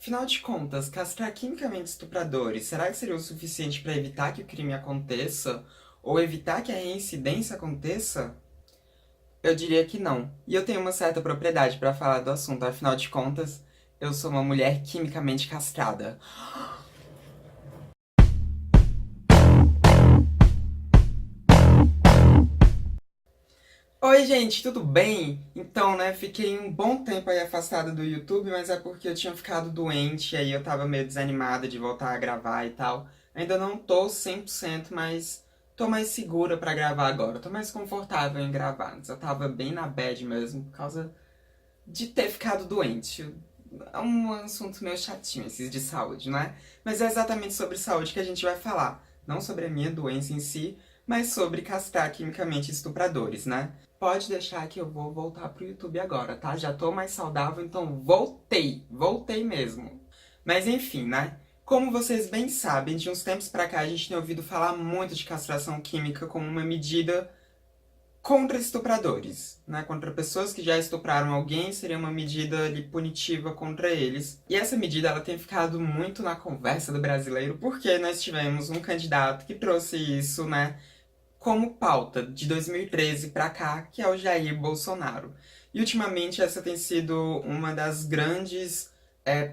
Afinal de contas, castrar quimicamente estupradores, será que seria o suficiente para evitar que o crime aconteça? Ou evitar que a reincidência aconteça? Eu diria que não. E eu tenho uma certa propriedade para falar do assunto, afinal de contas, eu sou uma mulher quimicamente castrada. Oi, gente, tudo bem? Então, né, fiquei um bom tempo aí afastada do YouTube, mas é porque eu tinha ficado doente, aí eu tava meio desanimada de voltar a gravar e tal. Ainda não tô 100%, mas tô mais segura pra gravar agora. Tô mais confortável em gravar. Antes eu tava bem na bad mesmo, por causa de ter ficado doente. É um assunto meio chatinho, esses de saúde, não é? Mas é exatamente sobre saúde que a gente vai falar. Não sobre a minha doença em si, mas sobre castrar quimicamente estupradores, né? Pode deixar que eu vou voltar pro YouTube agora, tá? Já tô mais saudável, então voltei! Voltei mesmo. Mas enfim, né? Como vocês bem sabem, de uns tempos pra cá a gente tem ouvido falar muito de castração química como uma medida contra estupradores, né? Contra pessoas que já estupraram alguém, seria uma medida ali, punitiva contra eles. E essa medida ela tem ficado muito na conversa do brasileiro, porque nós tivemos um candidato que trouxe isso, né, como pauta de 2013 para cá, que é o Jair Bolsonaro. E ultimamente essa tem sido uma das grandes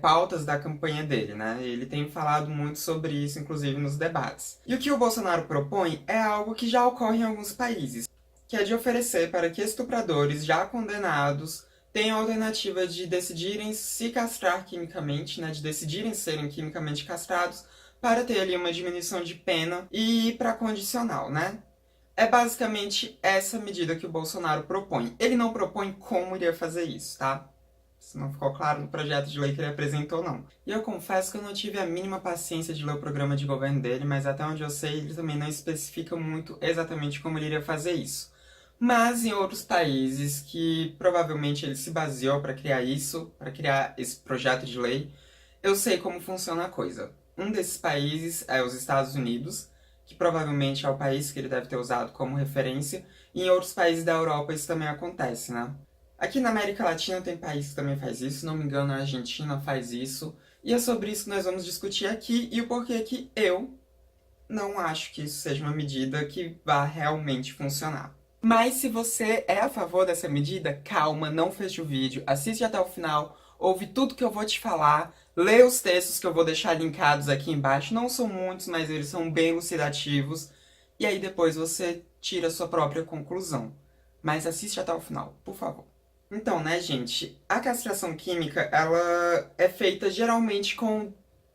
pautas da campanha dele, né? Ele tem falado muito sobre isso, inclusive nos debates. E o que o Bolsonaro propõe é algo que já ocorre em alguns países, que é de oferecer para que estupradores já condenados tenham a alternativa de decidirem se castrar quimicamente, né, de decidirem serem quimicamente castrados, para ter ali uma diminuição de pena e ir para condicional, né? É basicamente essa medida que o Bolsonaro propõe. Ele não propõe como iria fazer isso, tá? Se não ficou claro no projeto de lei que ele apresentou, não. E eu confesso que eu não tive a mínima paciência de ler o programa de governo dele, mas até onde eu sei, ele também não especifica muito exatamente como ele iria fazer isso. Mas em outros países que provavelmente ele se baseou para criar isso, para criar esse projeto de lei, eu sei como funciona a coisa. Um desses países é os Estados Unidos, que provavelmente é o país que ele deve ter usado como referência, e em outros países da Europa isso também acontece, né? Aqui na América Latina tem país que também faz isso, se não me engano a Argentina faz isso, e é sobre isso que nós vamos discutir aqui e o porquê que eu não acho que isso seja uma medida que vá realmente funcionar. Mas se você é a favor dessa medida, calma, não feche o vídeo, assiste até o final, ouve tudo que eu vou te falar, lê os textos que eu vou deixar linkados aqui embaixo, não são muitos, mas eles são bem elucidativos, e aí depois você tira a sua própria conclusão. Mas assiste até o final, por favor. Então, né, gente, a castração química, ela é feita geralmente com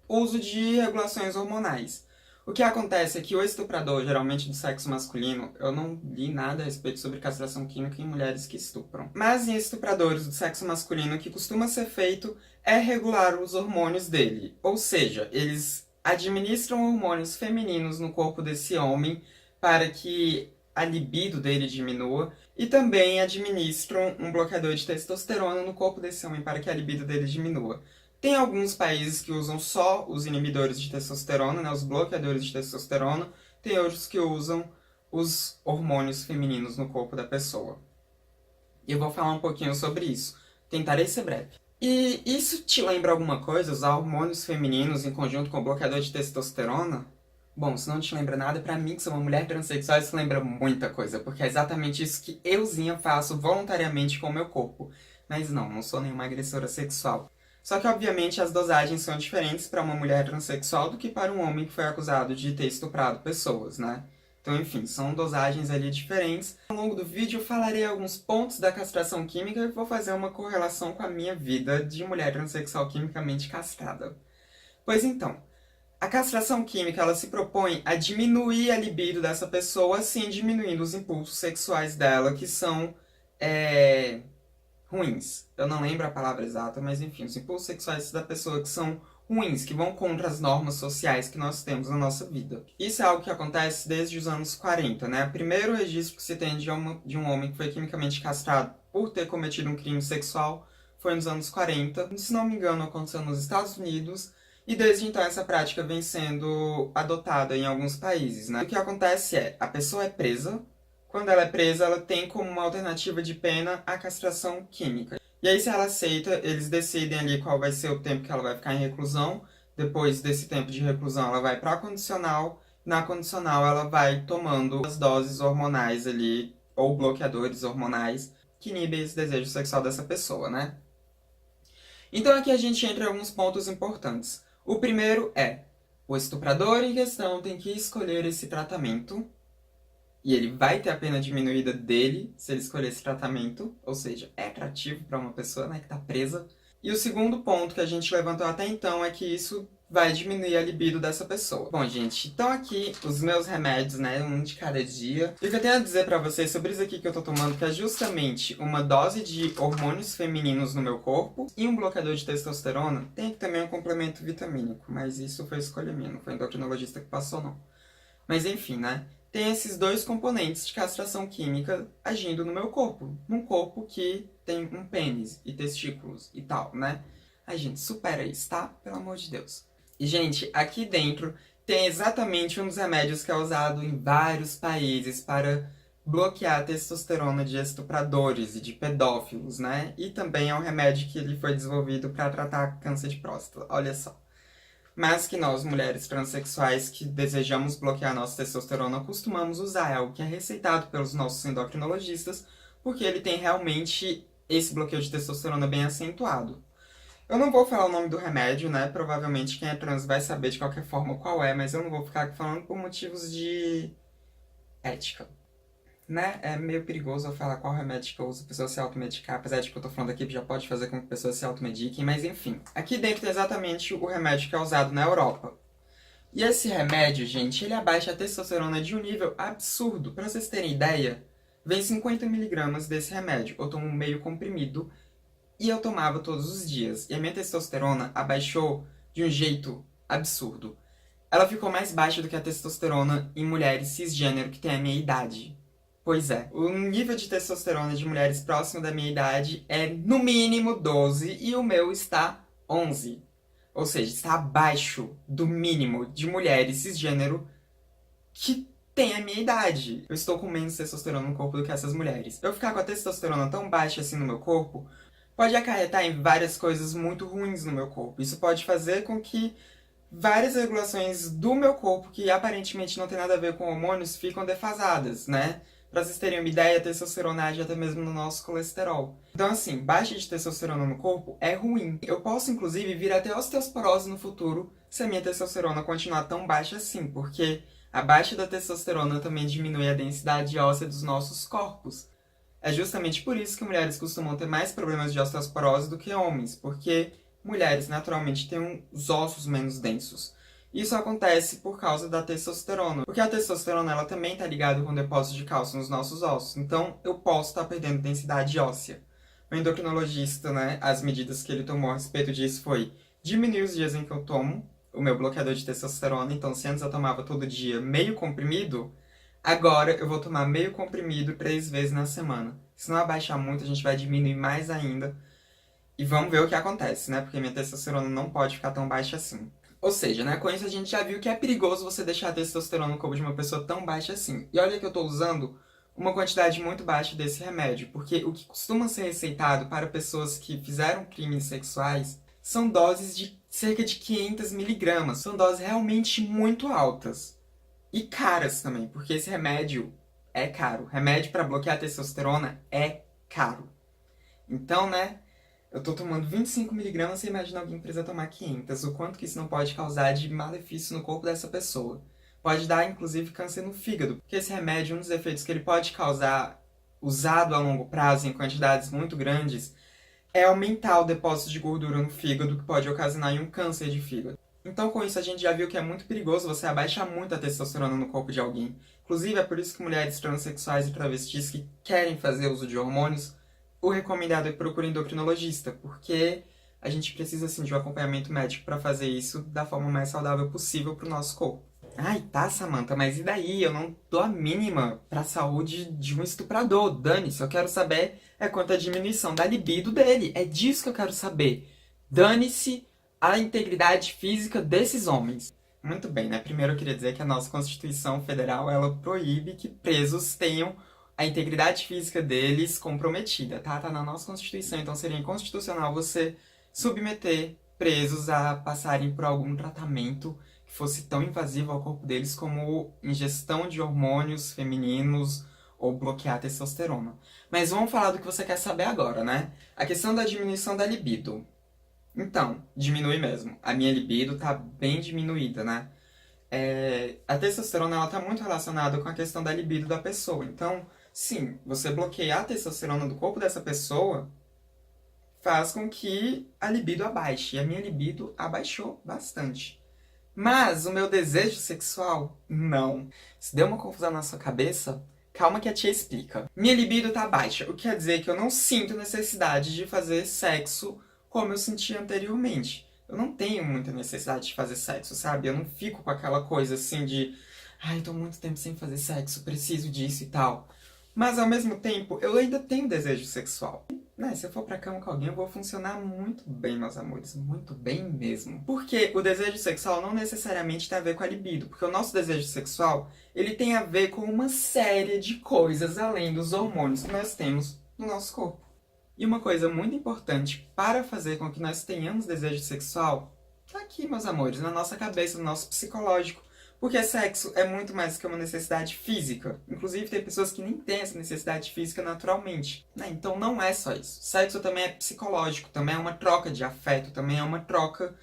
uso de regulações hormonais. O que acontece é que o estuprador, geralmente do sexo masculino, eu não li nada a respeito sobre castração química em mulheres que estupram. Mas em estupradores do sexo masculino, o que costuma ser feito é regular os hormônios dele. Ou seja, eles administram hormônios femininos no corpo desse homem para que a libido dele diminua e também administram um bloqueador de testosterona no corpo desse homem para que a libido dele diminua. Tem alguns países que usam só os inibidores de testosterona, né, os bloqueadores de testosterona. Tem outros que usam os hormônios femininos no corpo da pessoa. E eu vou falar um pouquinho sobre isso. Tentarei ser breve. E isso te lembra alguma coisa, usar hormônios femininos em conjunto com o bloqueador de testosterona? Bom, se não te lembra nada, pra mim, que sou uma mulher transexual, isso lembra muita coisa, porque é exatamente isso que euzinha faço voluntariamente com o meu corpo. Mas não sou nenhuma agressora sexual. Só que, obviamente, as dosagens são diferentes para uma mulher transexual do que para um homem que foi acusado de ter estuprado pessoas, né? Então, enfim, são dosagens ali diferentes. Ao longo do vídeo eu falarei alguns pontos da castração química e vou fazer uma correlação com a minha vida de mulher transexual quimicamente castrada. Pois então, a castração química ela se propõe a diminuir a libido dessa pessoa, assim diminuindo os impulsos sexuais dela, que são ruins. Eu não lembro a palavra exata, mas enfim, os impulsos sexuais da pessoa que são ruins, que vão contra as normas sociais que nós temos na nossa vida. Isso é algo que acontece desde os anos 40, né? O primeiro registro que se tem de um homem que foi quimicamente castrado por ter cometido um crime sexual foi nos anos 40. Se não me engano, aconteceu nos Estados Unidos. E desde então essa prática vem sendo adotada em alguns países, né? O que acontece é, a pessoa é presa. Quando ela é presa, ela tem como uma alternativa de pena a castração química. E aí, se ela aceita, eles decidem ali qual vai ser o tempo que ela vai ficar em reclusão. Depois desse tempo de reclusão, ela vai para a condicional. Na condicional, ela vai tomando as doses hormonais ali, ou bloqueadores hormonais, que inibem esse desejo sexual dessa pessoa, né? Então aqui a gente entra em alguns pontos importantes. O primeiro é, o estuprador em questão tem que escolher esse tratamento, e ele vai ter a pena diminuída dele se ele escolher esse tratamento, ou seja, é atrativo para uma pessoa, né, que está presa. E o segundo ponto que a gente levantou até então é que isso vai diminuir a libido dessa pessoa. Bom, gente, então aqui os meus remédios, né, um de cada dia. E o que eu tenho a dizer pra vocês sobre isso aqui que eu tô tomando, que é justamente uma dose de hormônios femininos no meu corpo e um bloqueador de testosterona. Tem também um complemento vitamínico, mas isso foi escolha minha, não foi endocrinologista que passou, não. Mas enfim, né? Tem esses dois componentes de castração química agindo no meu corpo. Num corpo que tem um pênis e testículos e tal, né? A gente supera isso, tá? Pelo amor de Deus. E, gente, aqui dentro tem exatamente um dos remédios que é usado em vários países para bloquear a testosterona de estupradores e de pedófilos, né? E também é um remédio que ele foi desenvolvido para tratar câncer de próstata. Olha só. Mas que nós, mulheres transexuais que desejamos bloquear nossa testosterona, costumamos usar. É algo que é receitado pelos nossos endocrinologistas, porque ele tem realmente esse bloqueio de testosterona bem acentuado. Eu não vou falar o nome do remédio, né? Provavelmente quem é trans vai saber de qualquer forma qual é, mas eu não vou ficar aqui falando por motivos de ética, né? É meio perigoso eu falar qual remédio que eu uso a pessoa se automedicar, apesar de que eu tô falando aqui que já pode fazer com que pessoas se automediquem, mas enfim. Aqui dentro tem exatamente o remédio que é usado na Europa. E esse remédio, gente, ele abaixa a testosterona de um nível absurdo. Pra vocês terem ideia, vem 50 miligramas desse remédio. Eu tomo meio comprimido e eu tomava todos os dias. E a minha testosterona abaixou de um jeito absurdo. Ela ficou mais baixa do que a testosterona em mulheres cisgênero que têm a minha idade. Pois é, o nível de testosterona de mulheres próximo da minha idade é no mínimo 12 e o meu está 11. Ou seja, está abaixo do mínimo de mulheres cisgênero que têm a minha idade. Eu estou com menos testosterona no corpo do que essas mulheres. Eu ficar com a testosterona tão baixa assim no meu corpo pode acarretar em várias coisas muito ruins no meu corpo. Isso pode fazer com que várias regulações do meu corpo, que aparentemente não tem nada a ver com hormônios, ficam defasadas, né? Pra vocês terem uma ideia, a testosterona age até mesmo no nosso colesterol. Então, assim, baixa de testosterona no corpo é ruim. Eu posso, inclusive, vir até osteoporose no futuro se a minha testosterona continuar tão baixa assim, porque a baixa da testosterona também diminui a densidade óssea dos nossos corpos. É justamente por isso que mulheres costumam ter mais problemas de osteoporose do que homens, porque mulheres naturalmente têm os ossos menos densos. Isso acontece por causa da testosterona, porque a testosterona ela também está ligada com o depósito de cálcio nos nossos ossos, então eu posso estar perdendo densidade óssea. O endocrinologista, né, as medidas que ele tomou a respeito disso foi diminuir os dias em que eu tomo o meu bloqueador de testosterona, então se antes eu tomava todo dia meio comprimido, agora eu vou tomar meio comprimido 3 vezes na semana. Se não abaixar muito, a gente vai diminuir mais ainda. E vamos ver o que acontece, né? Porque minha testosterona não pode ficar tão baixa assim. Ou seja, né, com isso a gente já viu que é perigoso você deixar a testosterona no corpo de uma pessoa tão baixa assim. E olha que eu tô usando uma quantidade muito baixa desse remédio, porque o que costuma ser receitado para pessoas que fizeram crimes sexuais são doses de cerca de 500 miligramas. São doses realmente muito altas. E caras também, porque esse remédio é caro. Remédio para bloquear a testosterona é caro. Então, né, eu tô tomando 25 miligramas, você imagina alguém que precisa tomar 500. O quanto que isso não pode causar de malefício no corpo dessa pessoa. Pode dar, inclusive, câncer no fígado. Porque esse remédio, um dos efeitos que ele pode causar, usado a longo prazo em quantidades muito grandes, é aumentar o depósito de gordura no fígado, que pode ocasionar um câncer de fígado. Então, com isso, a gente já viu que é muito perigoso você abaixar muito a testosterona no corpo de alguém. Inclusive, é por isso que mulheres transexuais e travestis que querem fazer uso de hormônios, o recomendado é procurar endocrinologista, porque a gente precisa, assim, de um acompanhamento médico para fazer isso da forma mais saudável possível para o nosso corpo. Ai, tá, Samantha, mas e daí? Eu não dou a mínima pra saúde de um estuprador. Dane-se, eu quero saber quanto a diminuição da libido dele. É disso que eu quero saber. Dane-se a integridade física desses homens. Muito bem, né? Primeiro eu queria dizer que a nossa Constituição Federal, ela proíbe que presos tenham a integridade física deles comprometida, tá? Tá na nossa Constituição, então seria inconstitucional você submeter presos a passarem por algum tratamento que fosse tão invasivo ao corpo deles como ingestão de hormônios femininos ou bloquear a testosterona. Mas vamos falar do que você quer saber agora, né? A questão da diminuição da libido. Então, diminui mesmo. A minha libido tá bem diminuída, né? A testosterona ela tá muito relacionada com a questão da libido da pessoa. Então, sim, você bloquear a testosterona do corpo dessa pessoa faz com que a libido abaixe. E a minha libido abaixou bastante. Mas o meu desejo sexual, não. Se deu uma confusão na sua cabeça, calma que a tia explica. Minha libido tá baixa, o que quer dizer que eu não sinto necessidade de fazer sexo como eu sentia anteriormente. Eu não tenho muita necessidade de fazer sexo, sabe? Eu não fico com aquela coisa assim de ai, tô muito tempo sem fazer sexo, preciso disso e tal. Mas ao mesmo tempo, eu ainda tenho desejo sexual. Né, se eu for pra cama com alguém, eu vou funcionar muito bem, meus amores. Muito bem mesmo. Porque o desejo sexual não necessariamente tem a ver com a libido. Porque o nosso desejo sexual, ele tem a ver com uma série de coisas além dos hormônios que nós temos no nosso corpo. E uma coisa muito importante para fazer com que nós tenhamos desejo sexual, tá aqui, meus amores, na nossa cabeça, no nosso psicológico. Porque sexo é muito mais que uma necessidade física. Inclusive, tem pessoas que nem têm essa necessidade física naturalmente. Né? Então, não é só isso. Sexo também é psicológico, também é uma troca de afeto, também é uma troca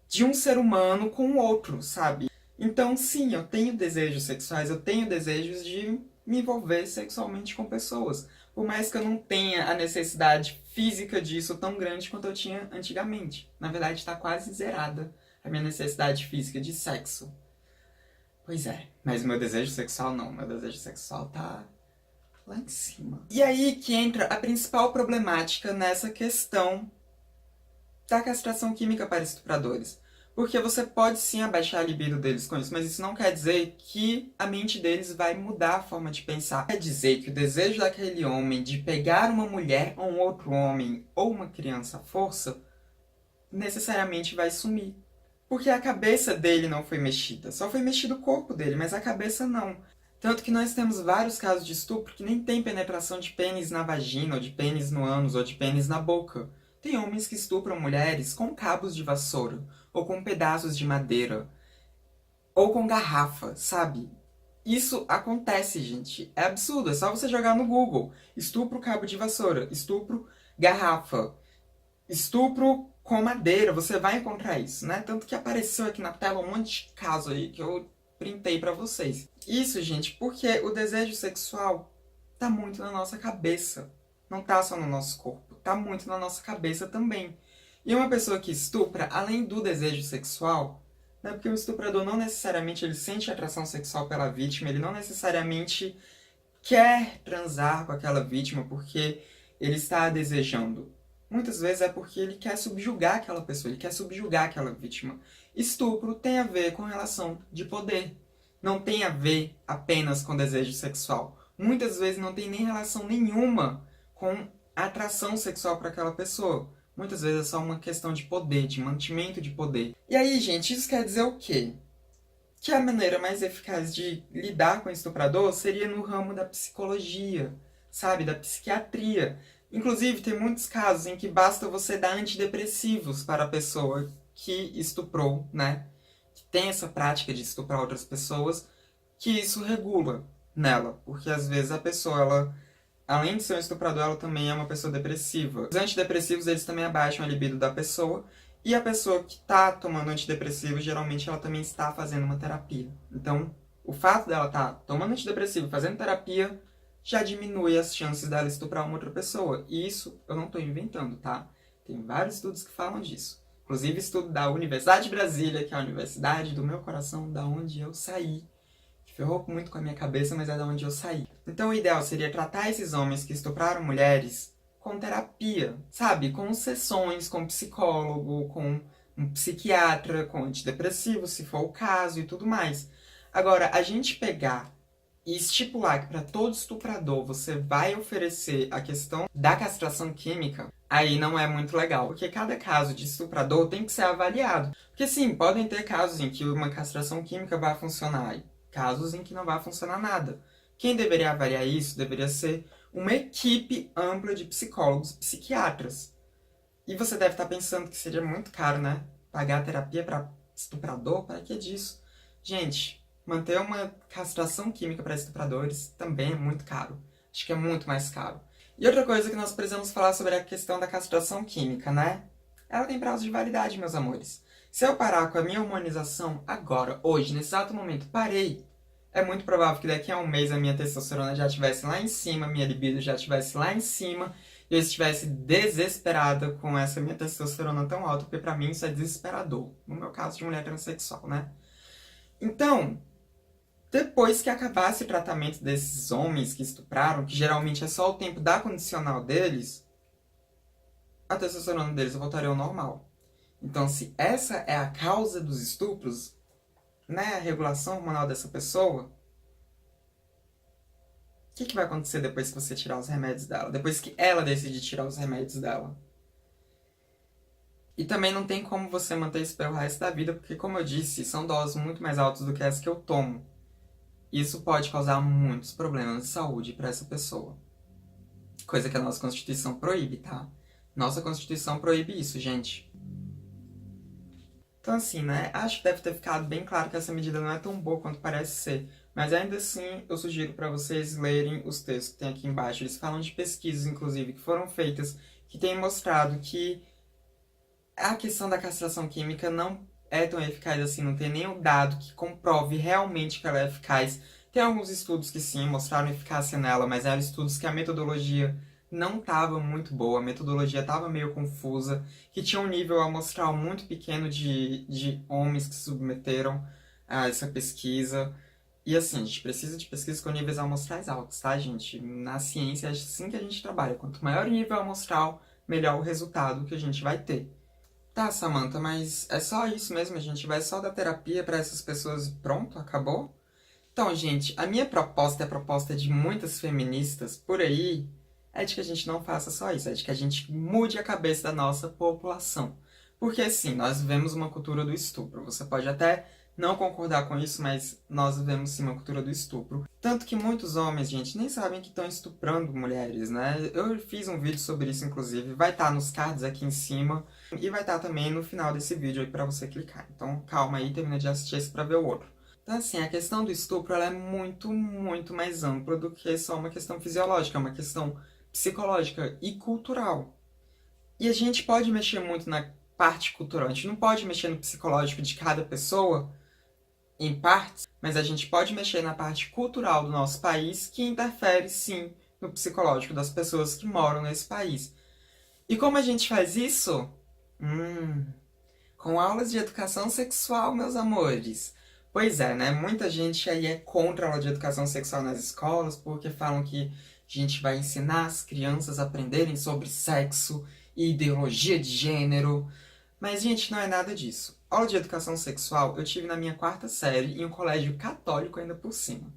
de um ser humano com o outro, sabe? Então, sim, eu tenho desejos sexuais, eu tenho desejos de me envolver sexualmente com pessoas. Por mais que eu não tenha a necessidade física disso tão grande quanto eu tinha antigamente. Na verdade, está quase zerada a minha necessidade física de sexo. Pois é, mas o meu desejo sexual não. Meu desejo sexual tá lá em cima. E aí que entra a principal problemática nessa questão da castração química para estupradores. Porque você pode sim abaixar a libido deles com isso, mas isso não quer dizer que a mente deles vai mudar a forma de pensar. Quer dizer que o desejo daquele homem de pegar uma mulher ou um outro homem ou uma criança à força necessariamente vai sumir. Porque a cabeça dele não foi mexida. Só foi mexido o corpo dele, mas a cabeça não. Tanto que nós temos vários casos de estupro que nem tem penetração de pênis na vagina, ou de pênis no ânus, ou de pênis na boca. Tem homens que estupram mulheres com cabos de vassoura, ou com pedaços de madeira, ou com garrafa, sabe? Isso acontece, gente. É absurdo, é só você jogar no Google. Estupro cabo de vassoura, estupro garrafa, estupro com madeira, você vai encontrar isso, né? Tanto que apareceu aqui na tela um monte de caso aí que eu printei pra vocês. Isso, gente, porque o desejo sexual tá muito na nossa cabeça. Não tá só no nosso corpo, tá muito na nossa cabeça também. E uma pessoa que estupra, além do desejo sexual, né? Porque o estuprador não necessariamente ele sente atração sexual pela vítima, ele não necessariamente quer transar com aquela vítima porque ele está a desejando. Muitas vezes é porque ele quer subjugar aquela pessoa, ele quer subjugar aquela vítima. Estupro tem a ver com relação de poder. Não tem a ver apenas com desejo sexual. Muitas vezes não tem nem relação nenhuma com atração sexual para aquela pessoa. Muitas vezes é só uma questão de poder, de mantimento de poder. E aí, gente, isso quer dizer o quê? Que a maneira mais eficaz de lidar com o estuprador seria no ramo da psicologia, sabe? Da psiquiatria. Inclusive, tem muitos casos em que basta você dar antidepressivos para a pessoa que estuprou, né? Que tem essa prática de estuprar outras pessoas, que isso regula nela. Porque às vezes a pessoa, ela, além de ser um estuprador, ela também é uma pessoa depressiva. Os antidepressivos, eles também abaixam a libido da pessoa. E a pessoa que está tomando antidepressivo, geralmente ela também está fazendo uma terapia. Então, o fato dela estar tomando antidepressivo, fazendo terapia, já diminui as chances dela estuprar uma outra pessoa. E isso eu não estou inventando, tá? Tem vários estudos que falam disso. Inclusive estudo da Universidade de Brasília, que é a universidade do meu coração, da onde eu saí. Que ferrou muito com a minha cabeça, mas é da onde eu saí. Então o ideal seria tratar esses homens que estupraram mulheres com terapia, sabe? Com sessões, com psicólogo, com um psiquiatra, com antidepressivo, se for o caso e tudo mais. Agora, a gente pegar e estipular que para todo estuprador você vai oferecer a questão da castração química, aí não é muito legal. Porque cada caso de estuprador tem que ser avaliado. Porque sim, podem ter casos em que uma castração química vai funcionar e casos em que não vai funcionar nada. Quem deveria avaliar isso deveria ser uma equipe ampla de psicólogos e psiquiatras. E você deve estar pensando que seria muito caro, né? Pagar terapia para estuprador? Para que disso? Gente, manter uma castração química para estupradores também é muito caro. Acho que é muito mais caro. E outra coisa que nós precisamos falar sobre a questão da castração química, né? Ela tem prazo de validade, meus amores. Se eu parar com a minha hormonização agora, hoje, nesse exato momento, parei, é muito provável que daqui a um mês a minha testosterona já estivesse lá em cima, minha libido já estivesse lá em cima, e eu estivesse desesperada com essa minha testosterona tão alta, porque pra mim isso é desesperador. No meu caso de mulher transexual, né? Então, depois que acabasse o tratamento desses homens que estupraram, que geralmente é só o tempo da condicional deles, a testosterona deles voltaria ao normal. Então, se essa é a causa dos estupros, né, a regulação hormonal dessa pessoa, o que vai acontecer depois que você tirar os remédios dela? Depois que ela decidir tirar os remédios dela? E também não tem como você manter isso pelo resto da vida, porque, como eu disse, são doses muito mais altas do que as que eu tomo. Isso pode causar muitos problemas de saúde para essa pessoa. Coisa que a nossa Constituição proíbe, tá? Nossa Constituição proíbe isso, gente. Então, assim, né? Acho que deve ter ficado bem claro que essa medida não é tão boa quanto parece ser. Mas ainda assim, eu sugiro para vocês lerem os textos que tem aqui embaixo. Eles falam de pesquisas, inclusive, que foram feitas, que têm mostrado que a questão da castração química não é tão eficaz assim, não tem nenhum dado que comprove realmente que ela é eficaz. Tem alguns estudos que sim, mostraram eficácia nela, mas eram estudos que a metodologia não estava muito boa, a metodologia estava meio confusa, que tinha um nível amostral muito pequeno de homens que se submeteram a essa pesquisa. E assim, a gente precisa de pesquisas com níveis amostrais altos, tá, gente? Na ciência é assim que a gente trabalha. Quanto maior o nível amostral, melhor o resultado que a gente vai ter. Tá, Samantha, mas é só isso mesmo? A gente vai só dar terapia pra essas pessoas e pronto? Acabou? Então, gente, a minha proposta e a proposta de muitas feministas por aí é de que a gente não faça só isso, é de que a gente mude a cabeça da nossa população. Porque, assim, nós vivemos uma cultura do estupro. Você pode até não concordar com isso, mas nós vivemos sim uma cultura do estupro. Tanto que muitos homens, gente, nem sabem que estão estuprando mulheres, né? Eu fiz um vídeo sobre isso, inclusive, vai estar nos cards aqui em cima e vai estar também no final desse vídeo aí pra você clicar. Então, calma aí, termina de assistir esse pra ver o outro. Então, assim, a questão do estupro ela é muito, muito mais ampla do que só uma questão fisiológica, é uma questão psicológica e cultural. E a gente pode mexer muito na parte cultural, a gente não pode mexer no psicológico de cada pessoa, em partes, mas a gente pode mexer na parte cultural do nosso país, que interfere, sim, no psicológico das pessoas que moram nesse país. E como a gente faz isso? Com aulas de educação sexual, meus amores. Pois é, né? Muita gente aí é contra a aula de educação sexual nas escolas, porque falam que a gente vai ensinar as crianças a aprenderem sobre sexo e ideologia de gênero. Mas, gente, não é nada disso. Aula de educação sexual eu tive na minha quarta série em um colégio católico ainda por cima.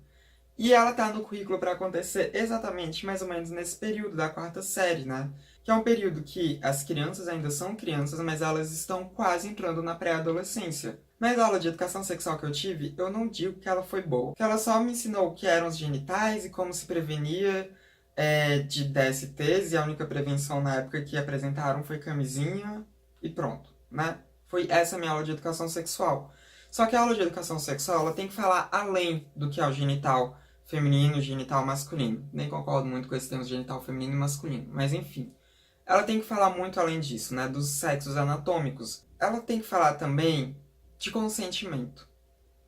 E ela tá no currículo para acontecer exatamente mais ou menos nesse período da quarta série, né? Que é um período que as crianças ainda são crianças, mas elas estão quase entrando na pré-adolescência. Mas a aula de educação sexual que eu tive, eu não digo que ela foi boa. Que ela só me ensinou o que eram os genitais e como se prevenia de DSTs, e a única prevenção na época que apresentaram foi camisinha e pronto, né? Foi essa a minha aula de educação sexual. Só que a aula de educação sexual ela tem que falar além do que é o genital feminino e genital masculino. Nem concordo muito com esse termo genital feminino e masculino, mas enfim. Ela tem que falar muito além disso, né? Dos sexos anatômicos. Ela tem que falar também de consentimento,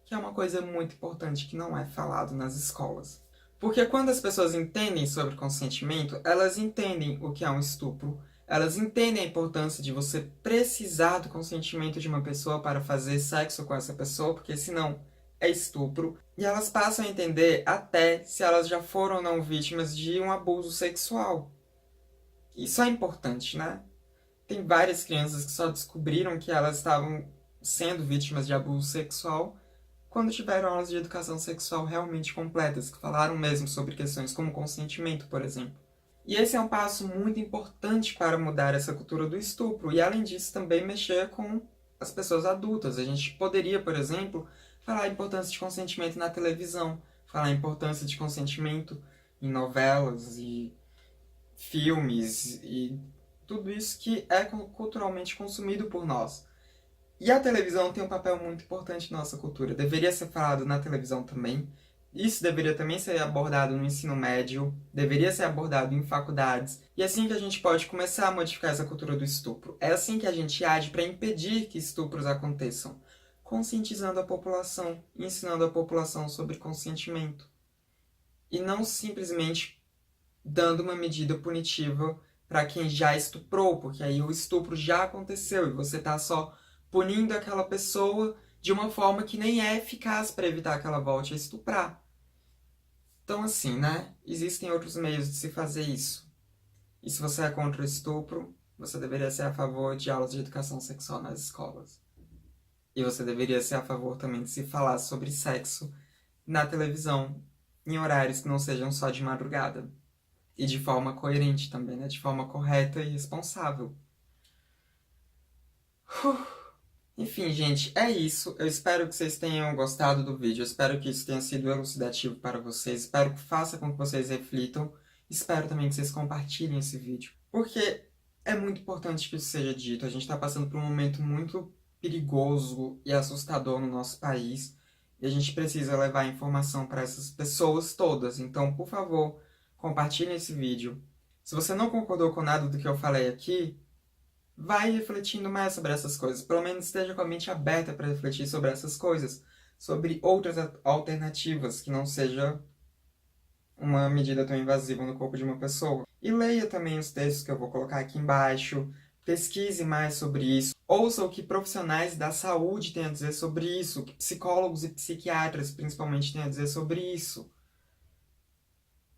que é uma coisa muito importante que não é falado nas escolas. Porque quando as pessoas entendem sobre consentimento, elas entendem o que é um estupro, elas entendem a importância de você precisar do consentimento de uma pessoa para fazer sexo com essa pessoa, porque senão é estupro. E elas passam a entender até se elas já foram ou não vítimas de um abuso sexual. Isso é importante, né? Tem várias crianças que só descobriram que elas estavam sendo vítimas de abuso sexual quando tiveram aulas de educação sexual realmente completas, que falaram mesmo sobre questões como consentimento, por exemplo. E esse é um passo muito importante para mudar essa cultura do estupro, e além disso também mexer com as pessoas adultas. A gente poderia, por exemplo, falar a importância de consentimento na televisão, falar a importância de consentimento em novelas e filmes e tudo isso que é culturalmente consumido por nós. E a televisão tem um papel muito importante na nossa cultura. Deveria ser falado na televisão também. Isso deveria também ser abordado no ensino médio, deveria ser abordado em faculdades. E é assim que a gente pode começar a modificar essa cultura do estupro. É assim que a gente age para impedir que estupros aconteçam. Conscientizando a população, ensinando a população sobre consentimento. E não simplesmente dando uma medida punitiva para quem já estuprou, porque aí o estupro já aconteceu e você está só punindo aquela pessoa de uma forma que nem é eficaz para evitar que ela volte a estuprar. Então, assim, né? Existem outros meios de se fazer isso. E se você é contra o estupro, você deveria ser a favor de aulas de educação sexual nas escolas. E você deveria ser a favor também de se falar sobre sexo na televisão, em horários que não sejam só de madrugada. E de forma coerente também, né? De forma correta e responsável. Enfim, gente, é isso. Eu espero que vocês tenham gostado do vídeo. Eu espero que isso tenha sido elucidativo para vocês. Espero que faça com que vocês reflitam. Espero também que vocês compartilhem esse vídeo. Porque é muito importante que isso seja dito. A gente está passando por um momento muito perigoso e assustador no nosso país. E a gente precisa levar informação para essas pessoas todas. Então, por favor, compartilhem esse vídeo. Se você não concordou com nada do que eu falei aqui, vai refletindo mais sobre essas coisas. Pelo menos esteja com a mente aberta para refletir sobre essas coisas. Sobre outras alternativas, que não seja uma medida tão invasiva no corpo de uma pessoa. E leia também os textos que eu vou colocar aqui embaixo. Pesquise mais sobre isso. Ouça o que profissionais da saúde têm a dizer sobre isso. O que psicólogos e psiquiatras, principalmente, têm a dizer sobre isso.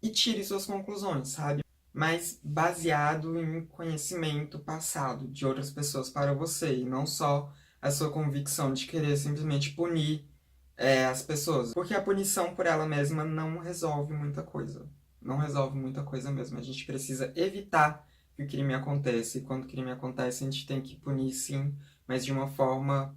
E tire suas conclusões, sabe? Mas baseado em conhecimento passado de outras pessoas para você, e não só a sua convicção de querer simplesmente punir as pessoas. Porque a punição por ela mesma não resolve muita coisa. Não resolve muita coisa mesmo. A gente precisa evitar que o crime aconteça. E quando o crime acontece, a gente tem que punir sim, mas de uma forma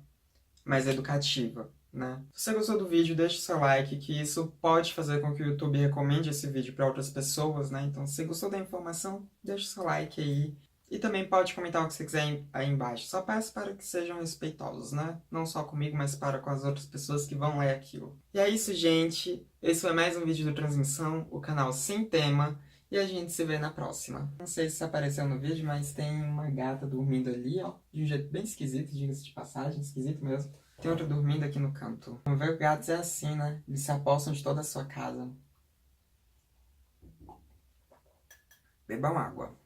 mais educativa, né? Se você gostou do vídeo, deixe seu like, que isso pode fazer com que o YouTube recomende esse vídeo para outras pessoas, né? Então, se você gostou da informação, deixe seu like aí. E também pode comentar o que você quiser aí embaixo. Só peço para que sejam respeitosos, né? Não só comigo, mas para com as outras pessoas que vão ler aquilo. E é isso, gente. Esse foi mais um vídeo do Transmissão, o canal sem tema. E a gente se vê na próxima. Não sei se apareceu no vídeo, mas tem uma gata dormindo ali, ó. De um jeito bem esquisito, diga-se de passagem. Esquisito mesmo. Tem outra dormindo aqui no canto. Vamos ver, gatos é assim, né? Eles se apossam de toda a sua casa. Bebam água.